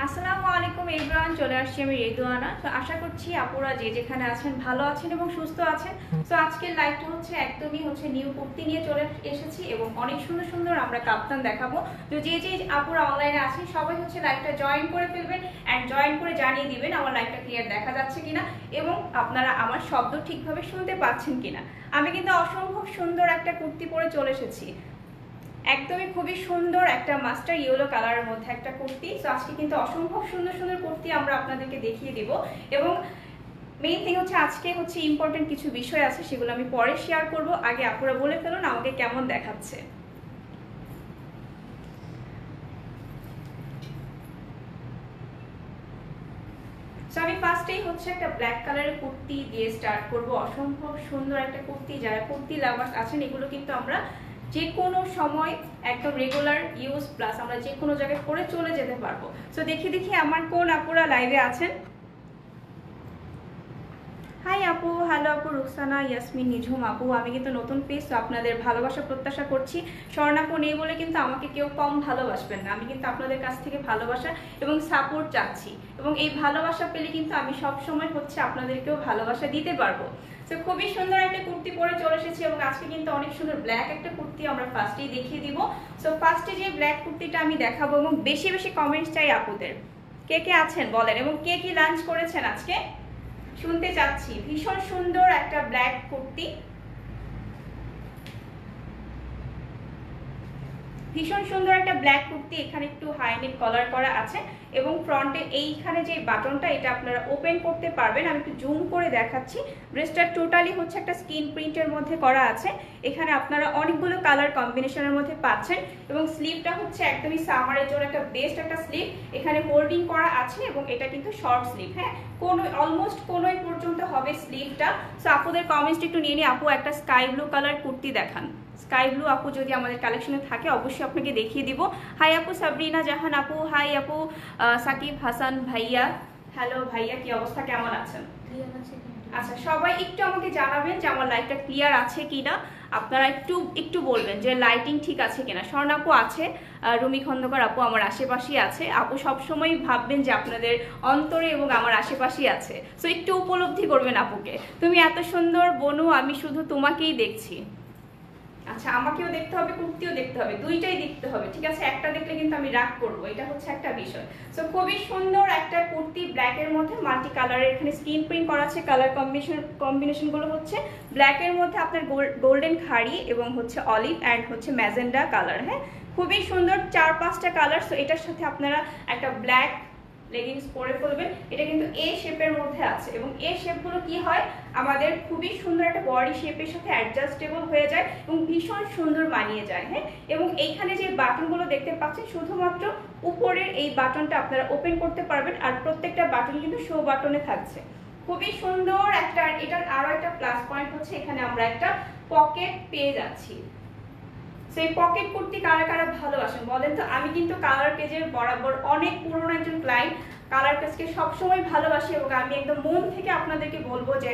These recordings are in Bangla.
আসসালামু আলাইকুম এভরিওয়ান, চলে আসছি আমি রেদুয়ানা। তো আশা করছি আপুরা যে যেখানে আছেন ভালো আছেন এবং সুস্থ আছেন। তো আজকের লাইভটা একদমই নিউ কুর্তি নিয়ে চলে এসেছি এবং অনেক সুন্দর সুন্দর আমরা কাপ্তান দেখাবো। তো যে যে আপুরা অনলাইনে আছেন সবাই লাইভটা জয়েন করে ফেলবেন অ্যান্ড জয়েন করে জানিয়ে দিবেন আমার লাইভটা ক্লিয়ার দেখা যাচ্ছে কিনা এবং আপনারা আমার শব্দ ঠিকভাবে শুনতে পাচ্ছেন কিনা। আমি কিন্তু অসম্ভব সুন্দর একটা কুর্তি পরে চলে এসেছি, একদমই খুবই সুন্দর একটা মাস্টার ইয়েলো কালারের মধ্যে একটা কুর্তি। তো আজকে কিন্তু অসম্ভব সুন্দর সুন্দর কুর্তি আমরা আপনাদেরকে দেখিয়ে দিব এবং মেইন থিং আজকে ইম্পর্টেন্ট কিছু বিষয় আছে, সেগুলো আমি পরে শেয়ার করব। আগে আপুরা বলে ফেলুন আমাকে কেমন দেখাচ্ছে। আমি ফার্স্টেই একটা ব্ল্যাক কালারের কুর্তি দিয়ে স্টার্ট করব। অসম্ভব সুন্দর একটা কুর্তি, যারা কুর্তি লাভার্স আছেন এগুলো কিন্তু আমরা যে কোনো সময় একদম রেগুলার ইউজ প্লাস আমরা যে কোনো জায়গায় পরে চলে যেতে পারবো। সো দেখি আমার কোন আপুরা লাইভে আছেন। হাই আপু, হ্যালো আপু, রুকসানা, ইয়াসমিন, নিঝুম আপু। আমি কিন্তু নতুন পেজ, তো আপনাদের ভালোবাসা প্রত্যাশা করছি। স্বর্ণাপু নেই বলে কিন্তু আমাকে কেউ কম ভালোবাসবেন না, আমি কিন্তু আপনাদের কাছ থেকে ভালোবাসা এবং সাপোর্ট চাচ্ছি এবং এই ভালোবাসা পেলে কিন্তু আমি সবসময় আপনাদেরকেও ভালোবাসা দিতে পারবো। তো খুবই সুন্দর একটা কুর্তি পরে চলে এসেছি এবং আজকে কিন্তু অনেক সুন্দর ব্ল্যাক একটা কুর্তি আমরা ফার্স্টেই দেখিয়ে দিব। সো ফার্স্টে যে ব্ল্যাক কুর্তিটা আমি দেখাবো এবং বেশি বেশি কমেন্টস চাই আপুদের, কে কে আছেন বলেন এবং কে কি লাঞ্চ করেছেন আজকে শুনতে চাচ্ছি। ভীষণ সুন্দর একটা ব্ল্যাক কুর্তি, ভীষণ সুন্দর একটা ব্ল্যাক কুর্তি। এখানে একটু হাই নেক কলার করা আছে এবং ফ্রন্টে এইখানে যে বাটনটা এটা আপনারা ওপেন করতে পারবেন। আমি একটু জুম করে দেখাচ্ছি। ড্রেসটা টোটালি একটা স্কিন প্রিন্টের মধ্যে করা আছে। এখানে আপনারা অনেকগুলো কালার কম্বিনেশনের মধ্যে পাচ্ছেন এবং স্লিভটা একদমই সামারের জন্য একটা বেস্ট একটা স্লিভ। এখানে হোল্ডিং করা আছে এবং এটা কিন্তু শর্ট স্লিভ, হ্যাঁ অলমোস্ট কোনোই পর্যন্ত হবে স্লিভটা। সো আপুদের কমেন্টস একটু নিয়ে নিই। আপু একটা স্কাই ব্লু কালার কুর্তি দেখান। স্কাই ব্লু আপু যদি আমাদের কালেকশনে থাকে অবশ্যই আপনাকে দেখিয়ে দিব। হাই আপু সাবরিনা জাহান আপু, হাই আপু সাকিব হাসান ভাইয়া, হ্যালো ভাইয়া, কি অবস্থা, কেমন আছেন? আচ্ছা, সবাই একটু আমাকে জানাবেন যে আমার লাইটটা ক্লিয়ার আছে কিনা। আপনারা একটু বলবেন যে লাইটিং ঠিক আছে কিনা। স্বর্ণ আপু আছে, রুমি খন্দকার আপু আমার আশেপাশেই আছে। আপু সবসময় ভাববেন যে আপনাদের অন্তরে এবং আমার আশেপাশেই আছে। সো একটু উপলব্ধি করবেন আপুকে। তুমি এত সুন্দর বনু, আমি শুধু তোমাকেই দেখছি। আচ্ছা, আমাকেও দেখতে হবে, কুর্তিও দেখতে হবে, দুইটাই দেখতে হবে, ঠিক আছে? একটা দেখলে কিন্তু আমি রাগ করবো, এটা একটা বিষয়। সো খুবই সুন্দর একটা কুর্তি ব্ল্যাক এর মধ্যে মাল্টি কালারের, এখানে স্ক্রিন প্রিন্ট করা আছে। কালার কম্বিনেশন গুলো ব্ল্যাক এর মধ্যে আপনার গোল্ডেন খাড়ি এবং অলিভ অ্যান্ড ম্যাজেন্ডা কালার। হ্যাঁ, খুবই সুন্দর, 4-5টা কালার। সো এটার সাথে আপনারা একটা ব্ল্যাক লেগিংস পরে ফেলবেন। এটা কিন্তু এ শেপের মধ্যে আছে এবং এ শেপগুলো কি হয় আমাদের খুবই সুন্দর একটা বডি শেপের সাথে অ্যাডজাস্টেবল হয়ে যায় এবং ভীষণ সুন্দর মানিয়ে যায়। হ্যাঁ, এবং এইখানে যে বাটনগুলো দেখতে পাচ্ছেন শুধুমাত্র উপরের এই বাটনটা আপনারা ওপেন করতে পারবেন আর প্রত্যেকটা বাটন কিন্তু শো বাটনে থাকছে। খুবই সুন্দর একটা। এটার আরো একটা প্লাস পয়েন্ট এখানে আমরা একটা পকেট পেয়ে যাচ্ছি। সেই পকেট কুর্তি কারা কারা ভালোবাসেন বলেন তো? আমি কিন্তু কালার পেজের বরাবর অনেক পুরনো একজন ক্লায়েন্ট, কালার পেজকে সবসময় ভালোবাসি এবং আমি একদম মন থেকে আপনাদেরকে বলবো যে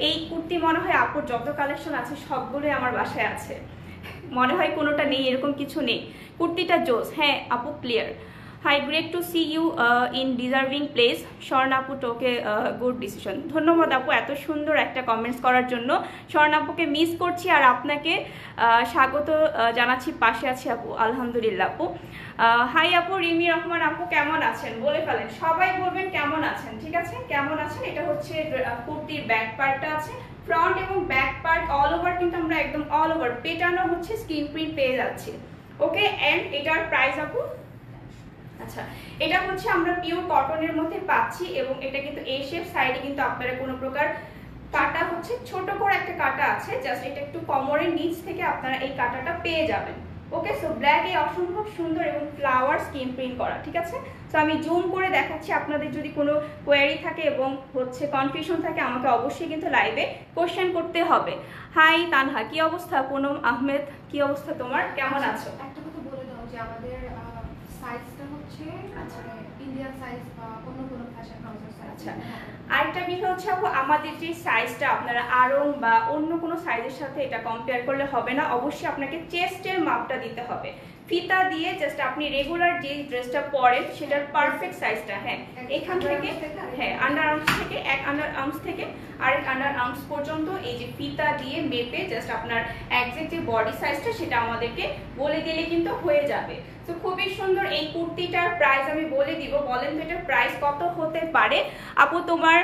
এই কুর্তি মনে হয় আপুর যত কালেকশন আছে সবগুলোই আমার বাসায় আছে, মনে হয় কোনোটা নেই এরকম কিছু নেই। কুর্তিটা জোস। হ্যাঁ আপু clear. Hi, great to see you in deserving place. Swarna আপু টোকে গুড ডিসিশন। ধন্যবাদ আপু এত সুন্দর একটা কমেন্টস করার জন্য। স্বর্ণ আপুকে মিস করছি আর আপনাকে স্বাগত জানাচ্ছি, পাশে আছি আপু। আলহামদুলিল্লাহ আপু। হাই আপু রিমি রহমান আপু, কেমন আছেন বলে ফেলেন, সবাই বলবেন কেমন আছেন, ঠিক আছে? কেমন আছেন? এটা কুর্তির ব্যাক পার্টটা আছে, ফ্রন্ট এবং ব্যাক পার্ট অল ওভার কিন্তু আমরা একদম অল ওভার পেটানো স্ক্রিন প্রিন্ট পেয়ে যাচ্ছি। ওকে, এন্ড এটার প্রাইস আপু? আচ্ছা, এটা আমরা পিওর কটনের মধ্যে পাচ্ছি এবং এটা কিন্তু এ শেপ। সাইডে কিন্তু আপনারা কোনো প্রকার কাটা ছোট করে একটা কাটা আছে, জাস্ট এটা একটু কোমরের নিচ থেকে আপনারা এই কাটাটা পেয়ে যাবেন। ওকে, সো ব্ল্যাক এ অসম্ভব সুন্দর এবং ফ্লাওয়ার স্ক্রিন প্রিন্ট করা, ঠিক আছে? সো আমি জুম করে দেখাচ্ছি। আপনাদের যদি কোনো কোয়েরি থাকে এবং কনফিউশন থাকে আমাকে অবশ্যই কিন্তু লাইভে কোশ্চেন করতে হবে। হাই তানহা, কি অবস্থা? পুনম আহমেদ, কি অবস্থা তোমার, কেমন আছো? একটা কথা বলে দাও যে আমাদের সাইজটা আচ্ছা ইন্ডিয়ান সাইজ বা অন্য কোনো ফ্যাশন হাউসের সাইজ। আচ্ছা, আরেকটা বিষয় আপু আমাদের যে সাইজটা আপনারা আরং বা অন্য কোনো সাইজের সাথে এটা কম্পেয়ার করলে হবে না। অবশ্যই আপনাকে চেস্টের মাপটা দিতে হবে। ফিতা দিয়ে জাস্ট আপনি রেগুলার যে ড্রেসটা পরেন সেটার পারফেক্ট সাইজটা, হ্যাঁ এখান থেকে, হ্যাঁ আন্ডার আর্মস থেকে, এক আন্ডার আর্মস থেকে আরেক আন্ডার আর্মস পর্যন্ত এই যে ফিতা দিয়ে মেপে জাস্ট আপনার একজ্যাক্ট যে বডি সাইজটা সেটা আমাদেরকে বলে দিলে কিন্তু হয়ে যাবে। তো খুবই সুন্দর এই কুর্তিটার প্রাইস আমি বলে দিব। বলেন তো এটার প্রাইস কত হতে পারে আপু তোমার?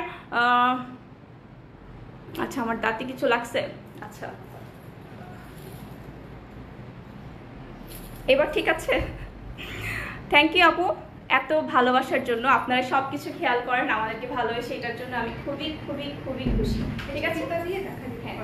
আচ্ছা আমার দাঁতে কিছু লাগছে, আচ্ছা এবার ঠিক আছে। থ্যাংক ইউ আপু এত ভালোবাসার জন্য, আপনারা সব কিছু খেয়াল করেন আমাদেরকে ভালোবাসে, এটার জন্য আমি খুবই খুবই খুবই খুশি। ঠিক আছে, হ্যাঁ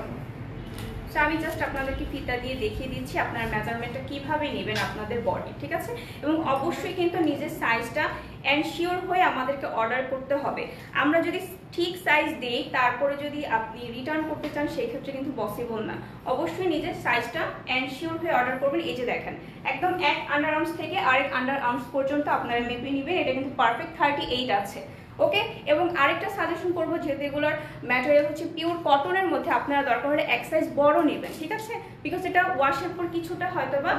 আমি জাস্ট আপনাদেরকে ফিতা দিয়ে দেখিয়ে দিচ্ছি আপনার মেজারমেন্টটা কিভাবে নেবেন আপনাদের বডি, ঠিক আছে। এবং অবশ্যই কিন্তু নিজের সাইজটা এনশিওর হয়ে আমাদেরকে অর্ডার করতে হবে। আমরা যদি ঠিক সাইজ দেই তারপরে যদি আপনি রিটার্ন করতে চান সেই ক্ষেত্রে কিন্তু পসিবল না। অবশ্যই নিজের সাইজটা এনশিওর হয়ে অর্ডার করবেন। এই যে দেখেন একদম এক আন্ডার আর্মস থেকে আরেক আন্ডার আর্মস পর্যন্ত আপনারা মেপে নেবেন, এটা কিন্তু পারফেক্ট 38 আছে। ওকে, এবং আরেকটা সাজেশন করবো, যেহেতু এগুলোর ম্যাটেরিয়াল হচ্ছে পিওর কটনের মধ্যে, আপনারা দরকার হলে এক সাইজ বড় নেবেন, ঠিক আছে, বিকজ এটা ওয়াশের পর কিছুটা হয়তো বা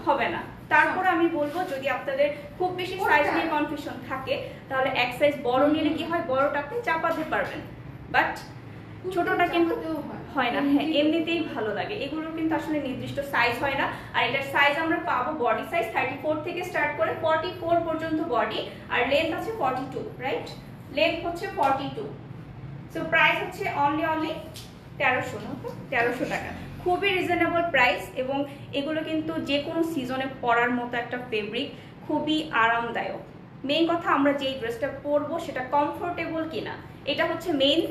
হবে না। তারপর আমি বলবো যদি আপনাদের খুব বেশি সাইজ নিয়ে কনফিউশন থাকে তাহলে এক সাইজ বড় নিলে কি হয়, বড়টা আপনি চাপাতে পারবেন, বাট ছোটটা কিন্তু হয় না। হ্যাঁ এমনিতেই ভালো লাগে, এগুলোর কিন্তু আসলে নির্দিষ্ট সাইজ হয় না। আর এটার সাইজ আমরা পাবো বডি সাইজ 34 থেকে স্টার্ট করে 44 পর্যন্ত বডি, আর লেন্থ আছে 42, রাইট, লেন্থ হচ্ছে 42। সো প্রাইস হচ্ছে অনলি 1300 টাকা, খুবই রিজনেবল প্রাইস। এবং এগুলো কিন্তু যে কোনো সিজনে পরার মতো একটা ফেব্রিক, খুবই আরামদায়ক। মেইন কথা আমরা যেই ড্রেসটা পরবো সেটা কমফোর্টেবল কিনা, এটা হচ্ছে মেইন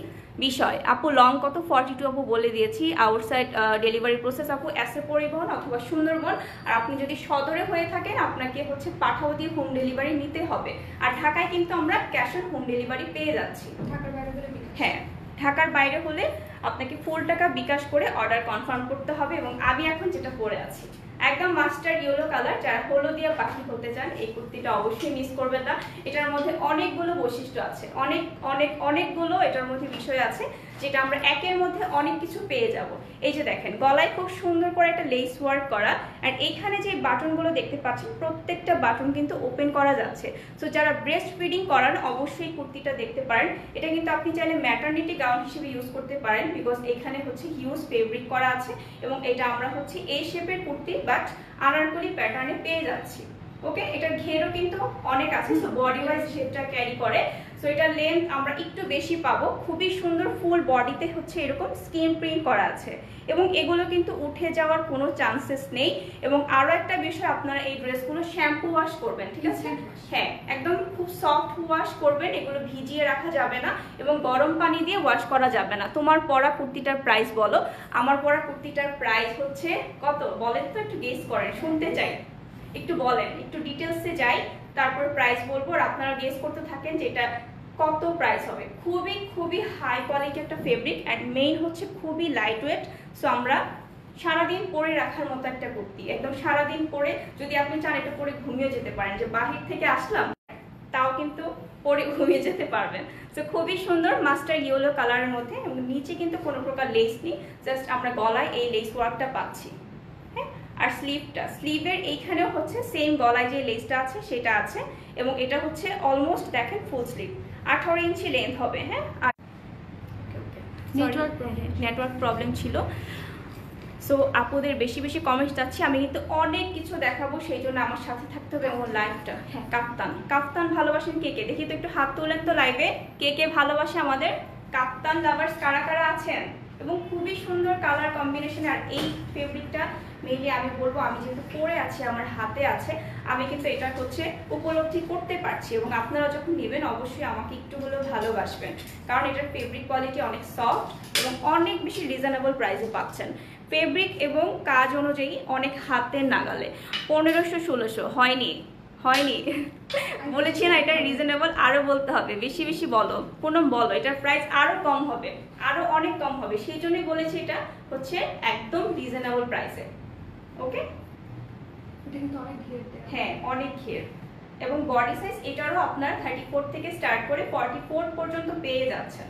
বিষয়। আপু লং কত? 42 আপু বলে দিয়েছি। আউটসাইড ডেলিভারি প্রসেস আপু এসে পরিবহন অথবা সুন্দরবন, আর আপনি যদি সদরে হয়ে থাকেন আপনাকে হচ্ছে পাঠাও দিয়ে হোম ডেলিভারি নিতে হবে। আর ঢাকায় কিন্তু আমরা ক্যাশ অন হোম ডেলিভারি পেয়ে যাচ্ছি। ঢাকার বাইরে হলে হ্যাঁ ঢাকার বাইরে হলে আপনাকে ফুল টাকা বিকাশ করে অর্ডার কনফার্ম করতে হবে। এবং আমি এখন যেটা পরে আছি একদম মাস্টার ইয়েলো কালার, যারা হলুদিয়া পাখি হতে চান এই কুর্তিটা অবশ্যই মিস করবেন না। এটার মধ্যে অনেকগুলো বৈশিষ্ট্য আছে, অনেকগুলো এটার মধ্যে বিষয় আছে যেটা আমরা একের মধ্যে অনেক কিছু পেয়ে যাব। এই যে দেখেন গলায় খুব সুন্দর করে একটা লেস ওয়ার্ক করা, আর এইখানে যে বাটনগুলো দেখতে পাচ্ছেন প্রত্যেকটা বাটন কিন্তু ওপেন করা যাচ্ছে। সো যারা ব্রেস্ট ফিডিং করান অবশ্যই কুর্তিটা দেখতে পারেন। এটা কিন্তু আপনি চাইলে ম্যাটারনিটি গাউন হিসেবে ইউজ করতে পারেন, বিকজ এখানে হচ্ছে হিউজ ফেব্রিক করা আছে। এবং এটা আমরা হচ্ছে এই শেপের কুর্তি বাট আনারকলি প্যাটার্নে পেয়ে যাচ্ছি। ওকে, এটার ঘেরও কিন্তু অনেক আছে, সো বডি ওয়াইজ শেপটা ক্যারি করে। সো এটার লেন্থ আমরা একটু বেশি পাবো, খুবই সুন্দর ফুল বডিতে হচ্ছে এরকম স্কিন প্রিন্ট করা আছে, এবং এগুলো কিন্তু উঠে যাওয়ার কোনো চান্সেস নেই। এবং আরো একটা বিষয়, আপনারা এই ড্রেসগুলো শ্যাম্পু ওয়াশ করবেন, ঠিক আছে, হ্যাঁ একদম খুব সফট ওয়াশ করবেন, এগুলো ভিজিয়ে রাখা যাবে না এবং গরম পানি দিয়ে ওয়াশ করা যাবে না। তোমার পরা কুর্তিটার প্রাইস বলো। আমার পরা কুর্তিটার প্রাইস হচ্ছে কত বলেন তো, একটু গেস করেন, শুনতে চাই, একটু বলেন, একটু ডিটেলসে যাই, তারপর প্রাইস বলবো আর আপনারা গেস করতে থাকেন যে এটা কত প্রাইস হবে। খুবই হাই কোয়ালিটি একটা ফেব্রিক, অ্যান্ড মেইন হচ্ছে খুবই লাইট ওয়েট। সো আমরা সারাদিন পরে রাখার মতো একটা কুর্তি, একদম সারাদিন পরে যদি আপনি চান এটা পরে ঘুমিয়ে যেতে পারেন, যে বাহির থেকে আসলাম তাও কিন্তু পরে ঘুমিয়ে যেতে পারবেন। তো খুবই সুন্দর মাস্টার ইয়েলো কালারের মধ্যে, এবং নিচে কিন্তু কোনো প্রকার লেস নেই, জাস্ট আমরা গলায় এই লেস ওয়ার্কটা পাচ্ছি। হ্যাঁ, আর স্লিভের এইখানেও হচ্ছে সেম গলায় যে লেসটা আছে সেটা আছে, এবং এটা হচ্ছে অলমোস্ট দেখেন ফুল স্লিভ, 18 ইঞ্চি লেন্থ হবে। হ্যাঁ, আর নেটওয়ার্ক প্রবলেম ছিল। সো আপুদের বেশি কমেন্টস যাচ্ছে, আমি কিন্তু অনেক কিছু দেখাবো, সেই জন্য আমার সাথে থাকতে হবে আমার লাইভটা। হ্যাঁ, কাপ্তান ভালোবাসেন কে কে, দেখি তো একটু হাত তোলেন তো লাইভে, কে ভালোবাসে আমাদের কাপ্তান লাভার্স কারা আছেন। এবং খুবই সুন্দর কালার কম্বিনেশন, আর এই ফেব্রিকটা মেইনলি আমি বলবো, আমি যেহেতু পরে আছি আমার হাতে আছে, আমি কিন্তু এটা হচ্ছে উপলব্ধি করতে পারছি। এবং আপনারা যখন নেবেন অবশ্যই আমাকে একটু হলেও ভালোবাসবেন, কারণ এটার ফেব্রিক কোয়ালিটি অনেক সফট এবং অনেক বেশি রিজনেবল প্রাইসে পাচ্ছেন। ফেব্রিক এবং কাজ অনুযায়ী অনেক হাতের নাগালে। 1500-1600 হয়নি বলেছি না, এটা রিজনেবল, আরো বলতে হবে, বেশি বলো, বলো এটার প্রাইস আরো কম হবে, আরো অনেক কম হবে, সেই জন্যই বলেছি এটা হচ্ছে একদম রিজনেবল প্রাইসে। ওকে, হ্যাঁ অনেক ঘের, এবং বডি সাইজ এটারও আপনার 34 থেকে স্টার্ট করে 44 পর্যন্ত পেয়ে যাচ্ছেন।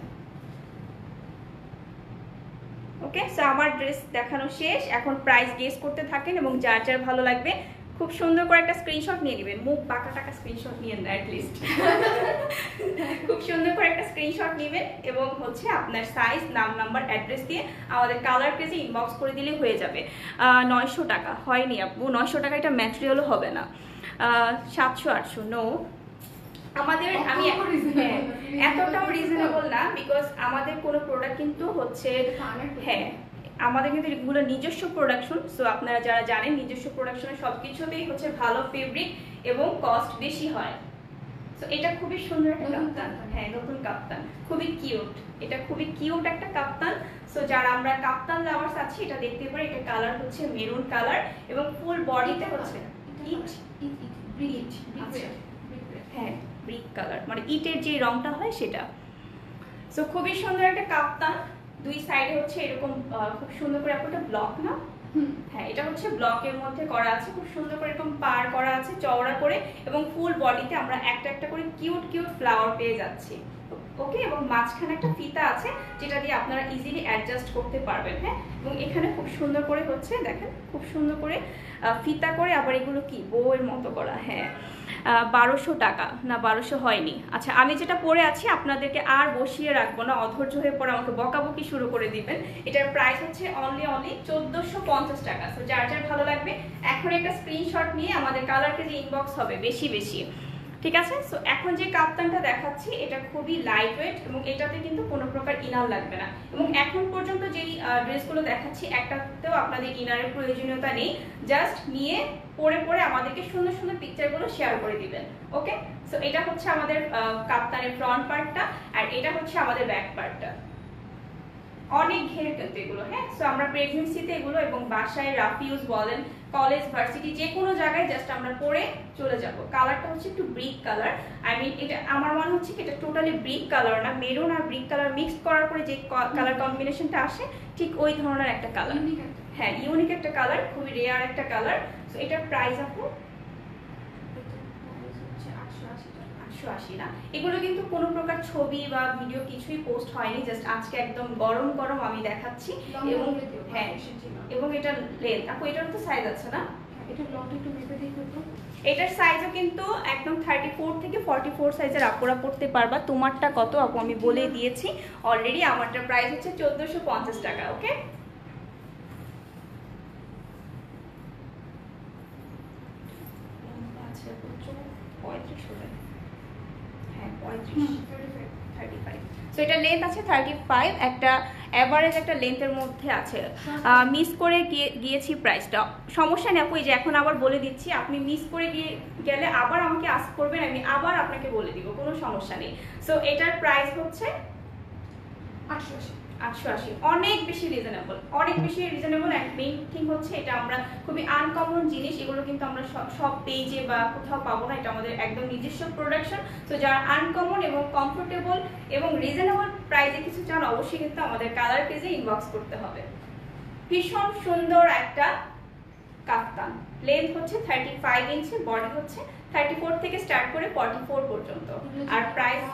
ওকে, সো আমার ড্রেস দেখানো শেষ, এখন প্রাইস গেস করতে থাকেন, এবং যার ভালো লাগবে খুব সুন্দর করে একটা স্ক্রিনশট নিয়ে নেবেন, মুখ বাঁকা টাকা স্ক্রিনশট নিয়ে নেন অ্যাটলিস্ট। খুব সুন্দর করে একটা স্ক্রিনশট নেবেন এবং হচ্ছে আপনার সাইজ, নাম, নাম্বার, অ্যাড্রেস দিয়ে আমাদের কালার পেজে ইনবক্স করে দিলে হয়ে যাবে। 900 টাকা হয়নি আপু, 900 টাকা এটা ম্যাটেরিয়ালও হবে না। 700-800 নো আমাদের, আমি এতটাও রিজনেবল না, বিকজ আমাদের কোনো প্রোডাক্ট কিন্তু হচ্ছে, হ্যাঁ আমাদের কিন্তু এগুলো নিজস্ব প্রোডাকশন। সো আপনারা যারা জানেন নিজস্ব প্রোডাকশনের সব কিছুতেই হচ্ছে ভালো ফেব্রিক এবং কস্ট বেশি হয়। সো এটা খুবই সুন্দর একটা কাপ্তান, হ্যাঁ নতুন কাপ্তান, খুবই কিউট, এটা খুবই কিউট একটা কাপ্তান। সো যারা আমরা কাপ্তান লাভার্স আছি এটা দেখতে পারি। এটা কালার হচ্ছে মেরুন কালার এবং ফুল বডিতে হচ্ছে হ্যাঁ ব্রিক কালার, মানে ইটের যে রংটা হয় সেটা। সো খুবই সুন্দর একটা কাপ্তান, দুই সাইডে হচ্ছে এরকম খুব সুন্দর করে একটা ব্লক না, হ্যাঁ এটা হচ্ছে ব্লকের মধ্যে করা আছে, খুব সুন্দর করে এরকম পার করা আছে চওড়া করে এবং ফুল বডিতে আমরা একটা একটা করে কিউট কিউট ফ্লাওয়ার পেয়ে যাচ্ছি। ওকে, এবং মাঝখানে একটা ফিতা আছে যেটা দিয়ে আপনারা ইজিলি অ্যাডজাস্ট করতে পারবেন। হ্যাঁ, এবং এখানে খুব সুন্দর করে হচ্ছে দেখেন, খুব সুন্দর করে ফিতা করে, আবার এগুলো কি বউয়ের মতো করা। হ্যাঁ 1200 টাকা না, 1200 হয়নি। আচ্ছা আমি যেটা পরে আছি আপনাদেরকে আর বসিয়ে রাখবো না, অধৈর্য হয়ে পরে আমাকে বকাবকি শুরু করে দিবেন। এটার প্রাইস হচ্ছে অনলি 1450 টাকা। সো যার যার ভালো লাগবে এখন একটা স্ক্রিনশট নিয়ে আমাদের কালার পেজে ইনবক্স হবে বেশি বেশি, ঠিক আছে? সো এখন যে কাপ্তানটা দেখাচ্ছি এটা খুবই লাইট ওয়েট এবং এটাতে কিন্তু কোনো প্রকার ইনার লাগবে না। এবং এখন পর্যন্ত যেই ড্রেসগুলো দেখাচ্ছি একটাতেও আপনাদের ইনারের প্রয়োজনীয়তা নেই, জাস্ট নিয়ে পরে পরে আমাদেরকে সুন্দর সুন্দর পিকচারগুলো শেয়ার করে দিবেন। ওকে, সো এটা হচ্ছে আমাদের কাপ্তানের ফ্রন্ট পার্টটা আর এটা হচ্ছে আমাদের ব্যাক পার্টটা। অনেক ঘের কিন্তু এগুলো। হ্যাঁ, সো আমরা প্রেগনেন্সিতে এগুলো এবং বাসায় রাফ ইউজ বলেন, কলেজ, ভার্সিটি যে কোনো জায়গায় জাস্ট আমরা পরে চলে যাব। কালারটা হচ্ছে একটু ব্রিক কালার, আই মিন এটা আমার মনে হচ্ছে কি এটা টোটালি ব্রিক কালার না, মেরুন আর ব্রিক কালার মিক্স করার পরে যে কালার কম্বিনেশনটা আসে ঠিক ওই ধরনের একটা কালার। হ্যাঁ ইউনিক একটা কালার, খুবই রেয়ার একটা কালার। সো এটার প্রাইস আপু 880 না। এগুলো কিন্তু কোনো প্রকার ছবি বা ভিডিও কিছুই পোস্ট হয়নি, জাস্ট আজকে একদম গরম গরম আমি দেখাচ্ছি। এবং হ্যাঁ, এবং এটা লেন্থ আপু, এটার তো সাইজ আছে না? এটার সাইজও কিন্তু একদম 34 থেকে 44 সাইজের আপুরা পড়তে পারবা। তোমারটা কত আপু আমি বলে দিয়েছি অলরেডি, আমারটার প্রাইস হচ্ছে 1450 টাকা। ওকে, এটা লেন্থ আছে 35, একটা এভারেজ একটা লেন্থের মধ্যে আছে। মিস করে গিয়েছি প্রাইসটা, সমস্যা নেই আপু, এই যে এখন আবার বলে দিচ্ছি, আপনি মিস করে গেলে আবার আমাকে আস্ক করবেন, আমি আবার আপনাকে বলে দিব, কোনো সমস্যা নেই। সো এটার প্রাইস হচ্ছে 880, অনেক বেশি রিজনেবল, অনেক বেশি রিজনেবল। অ্যান্ড মেইন থিং হচ্ছে এটা আমরা খুবই আনকমন জিনিস, এগুলো কিন্তু আমরা সব পেজে বা কোথাও পাবো না, এটা আমাদের একদম নিজস্ব প্রোডাকশন। তো যারা আনকমন এবং কমফোর্টেবল এবং রিজনেবল প্রাইসে কিছু চান অবশ্যই কিন্তু আমাদের কালার পেজে ইনবক্স করতে হবে। ভীষণ সুন্দর একটা কাফতান, লেন্থ হচ্ছে 35 ইঞ্চি, বডি হচ্ছে 34 থেকে স্টার্ট করে 44 পর্যন্ত। আর প্রাইস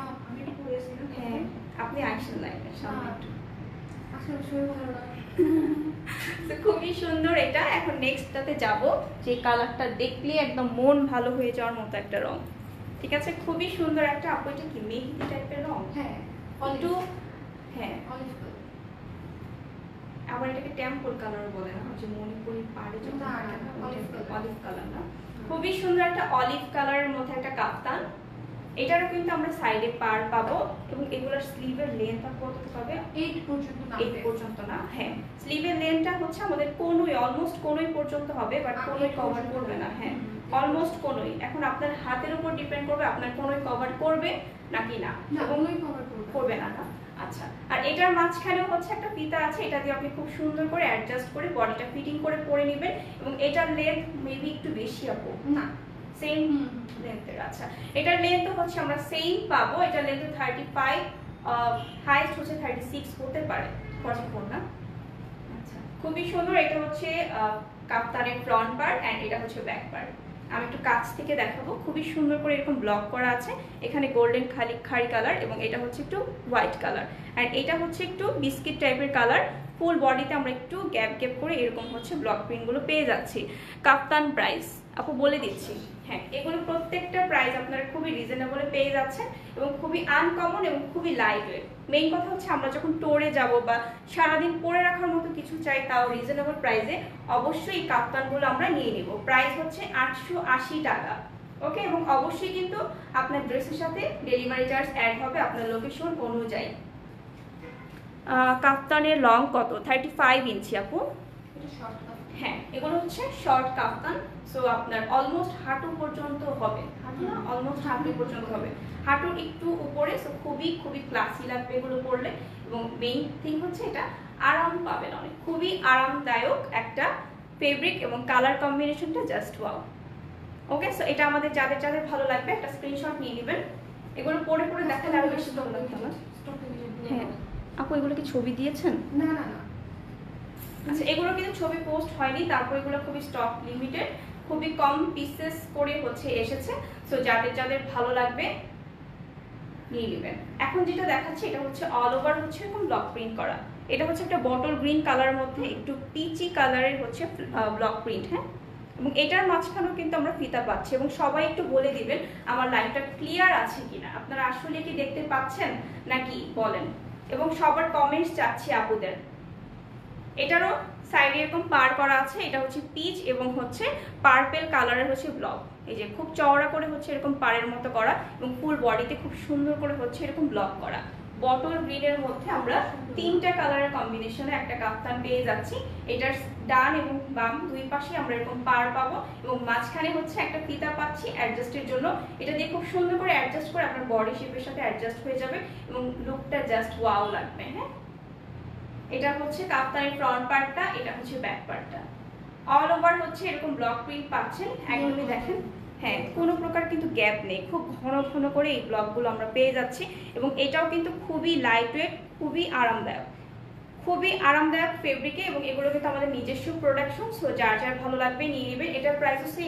হ্যাঁ আপনি আসেন লাইভে সামনে একটু, খুবই সুন্দর এটা। এখন নেক্সটটাতে যাব, যে কালারটা দেখলে একদম মন ভালো হয়ে যাওয়ার মতো একটা রং, ঠিক আছে? খুবই সুন্দর একটা, আপু এটা কি মেহেদি টাইপের রং? হ্যাঁ একটু, হ্যাঁ আবার এটাকে টেম্পল কালার বলে না, যে মণিপুরি পাড়ে যে অলিভ কালার না, খুবই সুন্দর একটা অলিভ কালারের মধ্যে একটা কাপ্তান। এটারও কিন্তু আমরা সাইডে পার পাবো এবং এগুলোর স্লিভের লেন্থটা কত হবে? 8 পর্যন্ত না, হ্যাঁ স্লিভের লেন্থটা হচ্ছে আমাদের কোনোই, অলমোস্ট কোনোই পর্যন্ত হবে, বাট কোনোই কভার করবে না। হ্যাঁ অলমোস্ট কোনোই, এখন আপনার হাতের উপর ডিপেন্ড করবে আপনার কোনোই কভার করবে নাকি না, কোনোই কভার করবে না। আচ্ছা, আর এটার মাঝখানেও হচ্ছে একটা ফিতা আছে, এটা দিয়ে আপনি খুব সুন্দর করে অ্যাডজাস্ট করে বডিটা ফিটিং করে পরে নেবেন। এবং এটার লেন্থ মেবি একটু বেশি আপু না, সেম লেন্থের। আচ্ছা, এটার লেন্থ হচ্ছে আমরা সেম পাবো, এটার লেন্থ 35, হাইস্ট হচ্ছে 36 হতে পারে, 44 না। আচ্ছা, খুবই সুন্দর। এটা হচ্ছে কাপ্তানের ফ্রন্ট পার্ট এন্ড এটা হচ্ছে ব্যাক পার্ট। আমি একটু কাছ থেকে দেখাবো, খুবই সুন্দর করে এরকম ব্লক করা আছে, এখানে গোল্ডেন খাড়ি কালার এবং এটা হচ্ছে একটু হোয়াইট কালার, এন্ড এটা হচ্ছে একটু বিস্কিট টাইপের কালার। ফুল বডিতে আমরা একটু গ্যাপ গ্যাপ করে এরকম হচ্ছে ব্লক প্রিন্ট গুলো পেয়ে যাচ্ছি। কাপ্তান প্রাইস আপু বলে দিচ্ছি। হ্যাঁ, এগুলো প্রত্যেকটা প্রাইস আপনারা খুবই রিজনেবলে পেয়ে যাচ্ছেন এবং খুবই আনকমন এবং খুবই লাইট ওয়েট। মেইন কথা হচ্ছে আমরা যখন টোরে যাব বা সারাদিন পরে রাখার মতো কিছু চাই, তাও রিজনেবল প্রাইসে, অবশ্যই এই কাপ্তানগুলো আমরা নিয়ে নিব। প্রাইস হচ্ছে 880 টাকা। ওকে, এবং অবশ্যই কিন্তু আপনার ড্রেসের সাথে ডেলিভারি চার্জ অ্যাড হবে আপনার লোকেশন অনুযায়ী। কাপ্তানের লং কত? 35 ইঞ্চি আপু। এটা শর্ট কাট। হ্যাঁ, এগুলো হচ্ছে শর্ট কাপ্তান। সো আপনার অলমোস্ট হাঁটু পর্যন্ত হবে, হাঁটু না, অলমোস্ট হাঁটু পর্যন্ত হবে, হাঁটুর একটু উপরে। সো খুবই খুবই ক্লাসি লাগবে এগুলো পরলে। এবং মেইন থিং হচ্ছে এটা আরাম পাবেন অনেক, খুবই আরামদায়ক একটা ফেব্রিক এবং কালার কম্বিনেশনটা জাস্ট ওয়াও। ওকে, সো এটা আমাদের যাদের যাদের ভালো লাগবে একটা স্ক্রিনশট নিয়ে নেবেন। এগুলো পরে পরে দেখালে আরো বেশি ভালো লাগবে আমার। হ্যাঁ আপু, এগুলো কি ছবি দিয়েছেন? না না না, আচ্ছা, এগুলো কিন্তু ছবি পোস্ট হয়নি, তারপর এগুলো খুবই স্টক লিমিটেড, খুবই কম পিসেস করে হচ্ছে এসেছে। সো যাদের যাদের ভালো লাগবে নিয়ে নেবেন। এখন যেটা দেখাচ্ছি এটা হচ্ছে অল ওভার হচ্ছে এরকম ব্লক প্রিন্ট করা। এটা হচ্ছে একটা বটল গ্রিন কালারের মধ্যে একটু পিচি কালারের হচ্ছে ব্লক প্রিন্ট। হ্যাঁ, এবং এটার মাঝখানেও কিন্তু আমরা ফিতা পাচ্ছি। এবং সবাই একটু বলে দিবেন আমার লাইনটা ক্লিয়ার আছে কিনা, আপনারা আসলে কি দেখতে পাচ্ছেন নাকি বলেন। এবং সবার কমেন্টস চাচ্ছি আপুদের। এটারও সাইডে এরকম পার করা আছে, এটা হচ্ছে পিচ এবং হচ্ছে পার্পেল কালারের হচ্ছে ব্লক। এই যে খুব চওড়া করে হচ্ছে এরকম পাড়ের মতো করা এবং ফুল বডিতে খুব সুন্দর করে হচ্ছে এরকম ব্লক করা। বটল গ্রিনের মধ্যে আমরা তিনটা কালারের কম্বিনেশনে একটা কাপ্তান পেয়ে যাচ্ছি। এটার ডান এবং বাম দুই পাশে আমরা এরকম পার পাবো এবং মাঝখানে হচ্ছে একটা ফিতা পাচ্ছি অ্যাডজাস্টের জন্য। এটা দিয়ে খুব সুন্দর করে অ্যাডজাস্ট করে আপনার বডি শেপের সাথে অ্যাডজাস্ট হয়ে যাবে এবং লুকটা জাস্ট ওয়াও লাগবে। হ্যাঁ, এটা হচ্ছে কাপ্তানের ফ্রন্ট পার্টটা, এটা হচ্ছে ব্যাক পার্টটা। অল ওভার হচ্ছে এরকম ব্লক প্রিন্ট পাচ্ছেন একদমই। দেখেন, হ্যাঁ, কোনো প্রকার কিন্তু গ্যাপ নেই, খুব ঘন ঘন করে এই ব্লকগুলো আমরা পেয়ে যাচ্ছি। এবং এটাও কিন্তু খুবই লাইট ওয়েট, খুবই আরামদায়ক, খুবই আরামদায়ক ফেব্রিকে। এবং এগুলো কিন্তু আমাদের নিজস্ব প্রোডাকশন। সো যার যার ভালো লাগবে নিয়ে নেবেন। এটার প্রাইস হচ্ছে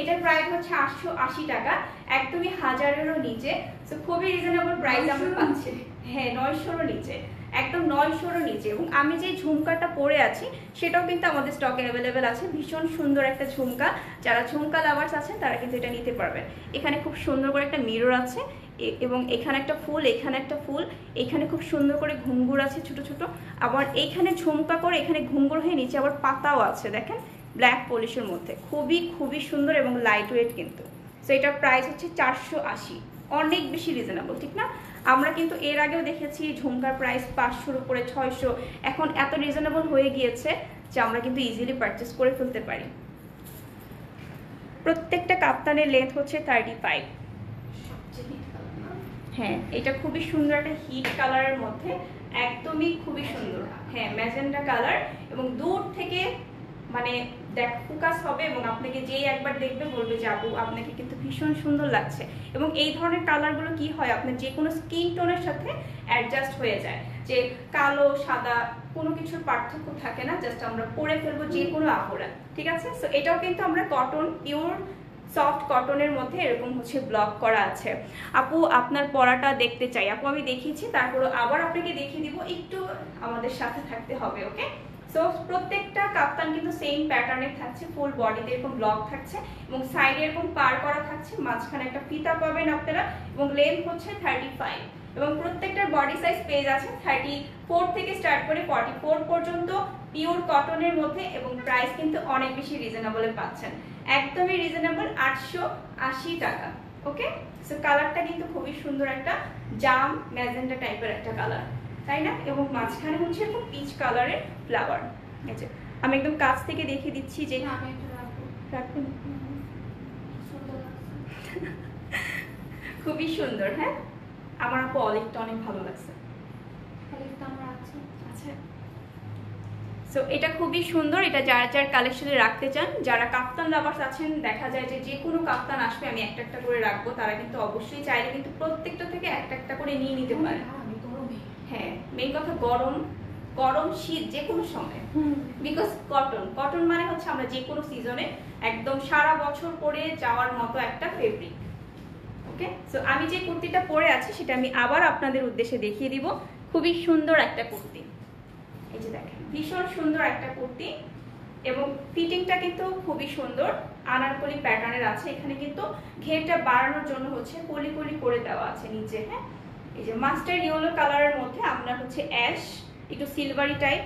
এটার প্রাইস হচ্ছে 880 টাকা, একদমই 1000-এরও নিচে। সো খুবই রিজনেবল প্রাইস আমরা পাচ্ছি। হ্যাঁ, 900-এরও নিচে, একদম 900-এরও নিচে। এবং আমি যে ঝুমকাটা পরে আছি সেটাও কিন্তু আমাদের স্টকে অ্যাভেলেবেল আছে। ভীষণ সুন্দর একটা ঝুমকা, যারা ঝুমকা লাভার্স আছেন তারা কিন্তু এটা নিতে পারবেন। এখানে খুব সুন্দর করে একটা মিরর আছে এবং এখানে একটা ফুল, এখানে একটা ফুল, এখানে খুব সুন্দর করে ঘুঙ্গুর আছে ছোট ছোট। আবার এইখানে ঝুমকা করে এখানে ঘুঙ্গুর হয়ে নিচে আবার পাতাও আছে, দেখেন, ব্ল্যাক পলিশের মধ্যে। খুবই খুবই সুন্দর এবং লাইট ওয়েট কিন্তু। সো এটার প্রাইস হচ্ছে 480, অনেক বেশি রিজনেবল, ঠিক না? আমরা কিন্তু এর আগেও দেখেছি ঝুমকার প্রাইস 500-র উপরে, 600। এখন এত রিজনেবল হয়ে গিয়েছে যে আমরা কিন্তু ইজিলি পারচেস করে ফেলতে পারি। প্রত্যেকটা কাপ্তানের লেন্থ হচ্ছে 35। হ্যাঁ, এটা খুবই সুন্দর একটা হিট কালারের মধ্যে, একদমই খুবই সুন্দর। হ্যাঁ, ম্যাজেন্ডা কালার এবং দূর থেকে মানে দেখ ফোকাস হবে এবং আপনাকে যেই একবার দেখবে বলবে যে আপু আপনাকে কিন্তু ভীষণ সুন্দর লাগছে। এবং এই ধরনের কালারগুলো কি হয়, আপনার যে কোনো স্কিন টোনের সাথে অ্যাডজাস্ট হয়ে যায়, যে কালো সাদা কোনো কিছুর পার্থক্য থাকে না, জাস্ট আমরা পরে ফেলবো যে কোনো আবহাওয়া, ঠিক আছে? সো এটাও কিন্তু আমরা কটন, পিওর সফট কটনের মধ্যে এরকম হচ্ছে ব্লক করা আছে। আপু আপনার পরাটা দেখতে চাই। আপু আমি দেখিয়েছি, তারপর আবার আপনাকে দেখিয়ে দিব, একটু আমাদের সাথে থাকতে হবে। ওকে, সো প্রত্যেকটা কাপ্তান কিন্তু সেম প্যাটার্নের থাকছে, ফুল বডিতে এরকম ব্লক থাকছে এবং সাইডে এরকম পার করা থাকছে, মাঝখানে একটা ফিতা পাবেন আপনারা এবং লেন্থ হচ্ছে 35। এবং প্রত্যেকটার বডি সাইজ পেয়ে যাচ্ছে 34 থেকে স্টার্ট করে 44 পর্যন্ত, পিওর কটনের মধ্যে। এবং প্রাইস কিন্তু অনেক বেশি রিজনেবলে পাচ্ছেন, একদমই রিজনেবল, 880 টাকা। ওকে, সো কালারটা কিন্তু খুবই সুন্দর, একটা জাম ম্যাজেন্ডা টাইপের একটা কালার, তাই না? এবং মাঝখানে হচ্ছে এরকম পিচ কালারের ফ্লাওয়ার। এই যে আমি একদম কাছ থেকে দেখিয়ে দিচ্ছি যে রাখবেন, খুবই সুন্দর। হ্যাঁ, আমার আপু অলিভটা অনেক ভালো লাগছে। আচ্ছা, সো এটা খুবই সুন্দর। এটা যার যার কালেকশনে রাখতে চান, যারা কাপ্তান লাভার্স আছেন, দেখা যায় যে যে কোনো কাপ্তান আসবে আমি একটা একটা করে রাখবো, তারা কিন্তু অবশ্যই চাইলে কিন্তু প্রত্যেকটা থেকে একটা একটা করে নিয়ে নিতে পারে। হ্যাঁ, মেইন কথা গরম গরম শীত যে কোনো সময়, বিকজ কটন মানে হচ্ছে আমরা যে কোনো সিজনে একদম সারা বছর পরে যাওয়ার মতো একটা ফেব্রিক। ওকে, সো আমি যে কুর্তিটা পরে আছি সেটা আমি আবার আপনাদের উদ্দেশ্যে দেখিয়ে দিব। খুবই সুন্দর একটা কুর্তি, এই যে দেখেন, ভীষণ সুন্দর একটা কুর্তি এবং ফিটিংটা কিন্তু খুবই সুন্দর। আনারকলি প্যাটার্নের আছে। এখানে কিন্তু ঘেরটা বাড়ানোর জন্য হচ্ছে কলি কলি করে দেওয়া আছে নিচে। হ্যাঁ, এই যে মাস্টার্ড ইয়েলো কালারের মধ্যে আপনার হচ্ছে অ্যাশ, একটু সিলভারি টাইপ,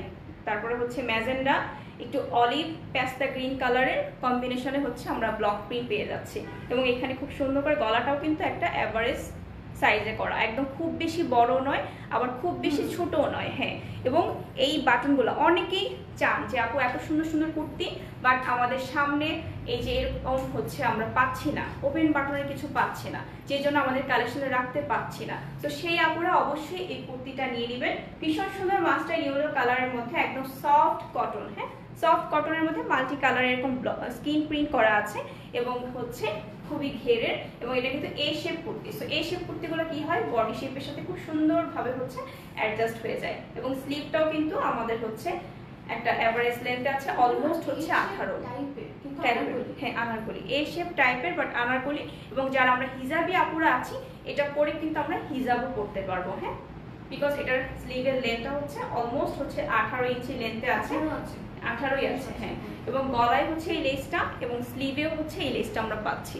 তারপরে হচ্ছে ম্যাজেন্ডা, একটু অলিভ পেস্তা গ্রিন কালারের কম্বিনেশনে হচ্ছে আমরা ব্লক প্রিন্ট পেয়ে যাচ্ছি। এবং এখানে খুব সুন্দর করে গলাটাও কিন্তু একটা অ্যাভারেজ সাইজে করা, একদম খুব বেশি বড় নয় আবার খুব বেশি ছোটও নয়। হ্যাঁ, এবং এই বাটনগুলো অনেকেই চান যে আপু এত সুন্দর সুন্দর কুর্তি, বাট আমাদের সামনে এই যে এরকম হচ্ছে আমরা পাচ্ছি না, ওপেন বাটনের কিছু পাচ্ছি না, যে জন্য আমাদের কালেকশনে রাখতে পাচ্ছি না। তো সেই আপুরা অবশ্যই এই কুর্তিটা নিয়ে নেবেন। ভীষণ সুন্দর মাস্টার্ড ইয়েলো কালারের মধ্যে একদম সফট কটন। হ্যাঁ, সফট কটনের মধ্যে মাল্টি কালার এরকম স্কিন প্রিন্ট করা আছে এবং হচ্ছে খুবই ঘেরের, এবং এটা কিন্তু এ শেপ কুর্তি। সো এ শেপ কুর্তিগুলো কি হয়, বডি শেপের সাথে খুব সুন্দরভাবে হচ্ছে অ্যাডজাস্ট হয়ে যায়। এবং স্লিভটাও কিন্তু আমাদের হচ্ছে একটা এভারেজ লেন্থ আছে, অলমোস্ট হচ্ছে 18 টাইপের। হ্যাঁ, আনারকলি এ শেপ টাইপের, বাট আনারকলি। এবং যারা আমরা হিজাবি আপুরা আছি, এটা পরে কিন্তু আমরা হিজাবও করতে পারবো। হ্যাঁ, বিকজ এটার স্লিভের লেন্থটা হচ্ছে অলমোস্ট হচ্ছে 18 ইঞ্চি লেন্থে আছে, 18ই আছে। হ্যাঁ, এবং গলায় হচ্ছে এই লেসটা এবং স্লিভেও হচ্ছে এই লেসটা আমরা পাচ্ছি।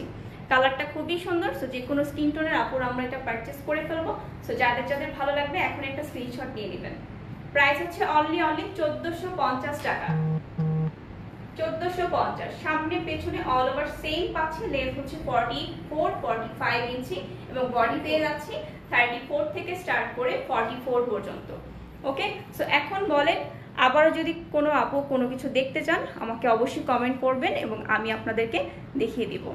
কালারটা খুবই সুন্দর। সো যে কোনো স্কিন টোনের আপুরা আমরা এটা পারচেস করে ফেলবো। সো যাদের যাদের ভালো লাগবে এখন একটা স্ক্রিনশট নিয়ে নেবেন। প্রাইস হচ্ছে অনলি 1450 টাকা। 1450, সামনে পেছনে অল ওভার সেম পাচ্ছি। লেন্থ হচ্ছে 44-45 ইঞ্চি এবং বডি পেয়ে যাচ্ছি 34 থেকে স্টার্ট করে 44 পর্যন্ত। ওকে, সো এখন বলেন, আবারও যদি কোনো আপু কোনো কিছু দেখতে চান আমাকে অবশ্যই কমেন্ট করবেন এবং আমি আপনাদেরকে দেখিয়ে দিব।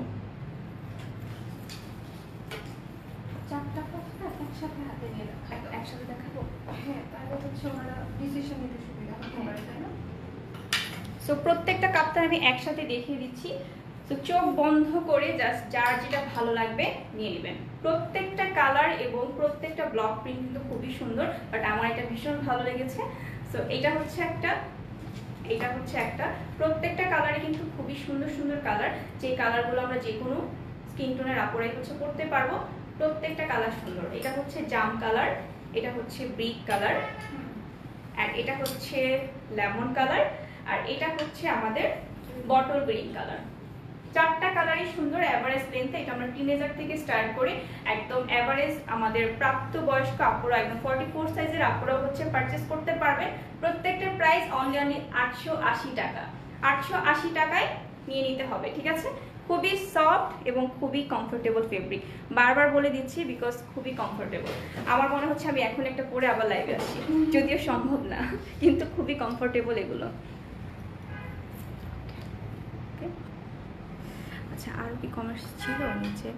চারটা কথা একসাথে হাতে নিয়ে রাখা। একসাথে দেখাবো। হ্যাঁ, তাহলে হচ্ছে ওরা ডিসিশন নিতে সুবিধা হতে পারে, তাই না? সো প্রত্যেকটা কাপ্তান আমি একসাথে দেখিয়ে দিচ্ছি। তো চোখ বন্ধ করে জাস্ট যার যেটা ভালো লাগবে নিয়ে নেবেন। প্রত্যেকটা কালার এবং প্রত্যেকটা ব্লক প্রিন্ট কিন্তু খুবই সুন্দর, বাট আমার এটা ভীষণ ভালো লেগেছে। সো এটা হচ্ছে একটা, এটা হচ্ছে একটা, প্রত্যেকটা কালারে কিন্তু খুবই সুন্দর সুন্দর কালার, যে কালারগুলো আমরা যে কোনো স্কিন টোনের আপুরাই হচ্ছে পরতে পারবো। প্রত্যেকটা কালার সুন্দর। এটা হচ্ছে জাম কালার, এটা হচ্ছে ব্রিক কালার, আর এটা হচ্ছে লেমন কালার, আর এটা হচ্ছে আমাদের বটল গ্রিন কালার। চারটা কালারই সুন্দর, এভারেজ লেন্থে। এটা আমরা টিনেজার থেকে স্টার্ট করে একদম এভারেজ আমাদের প্রাপ্তবয়স্ক আপুরা, একদম 44 সাইজের আপুরা হচ্ছে পারচেস করতে পারবেন। প্রত্যেকটার প্রাইস অনলি 880 টাকা। 880 টাকায় নিয়ে নিতে হবে, ঠিক আছে? খুবই সফট এবং খুবই কমফোর্টেবল ফেব্রিক। বারবার বলে দিচ্ছি বিকজ খুবই কমফোর্টেবল। আমার মনে হচ্ছে আমি এখন একটা পরে আবার লাইভে আসি, যদিও সম্ভব না, কিন্তু খুবই কমফোর্টেবল এগুলো। আচ্ছা, আর কি কমেন্টস ছিল নিচে?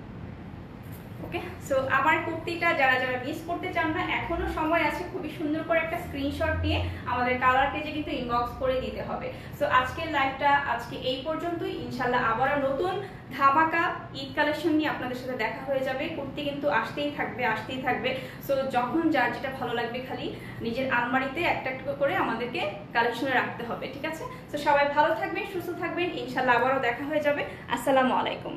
ওকে, সো আমার কুর্তিটা যারা যারা মিস করতে চান না, এখনো সময় আছে। খুবই সুন্দর করে একটা স্ক্রিনশট নিয়ে আমাদের কালার পেজে কিন্তু ইনবক্স করে দিতে হবে। সো আজকের লাইভটা আজকে এই পর্যন্তই। ইনশাল্লাহ আবারও নতুন ধামাকা ঈদ কালেকশন নিয়ে আপনাদের সাথে দেখা হয়ে যাবে। কুর্তি কিন্তু আসতেই থাকবে, আসতেই থাকবে। সো যখন যার যেটা ভালো লাগবে খালি নিজের আলমারিতে একটা একটা করে আমাদেরকে কালেকশনে রাখতে হবে, ঠিক আছে? সো সবাই ভালো থাকবেন, সুস্থ থাকবেন। ইনশাল্লাহ আবারও দেখা হয়ে যাবে। আসসালামু আলাইকুম।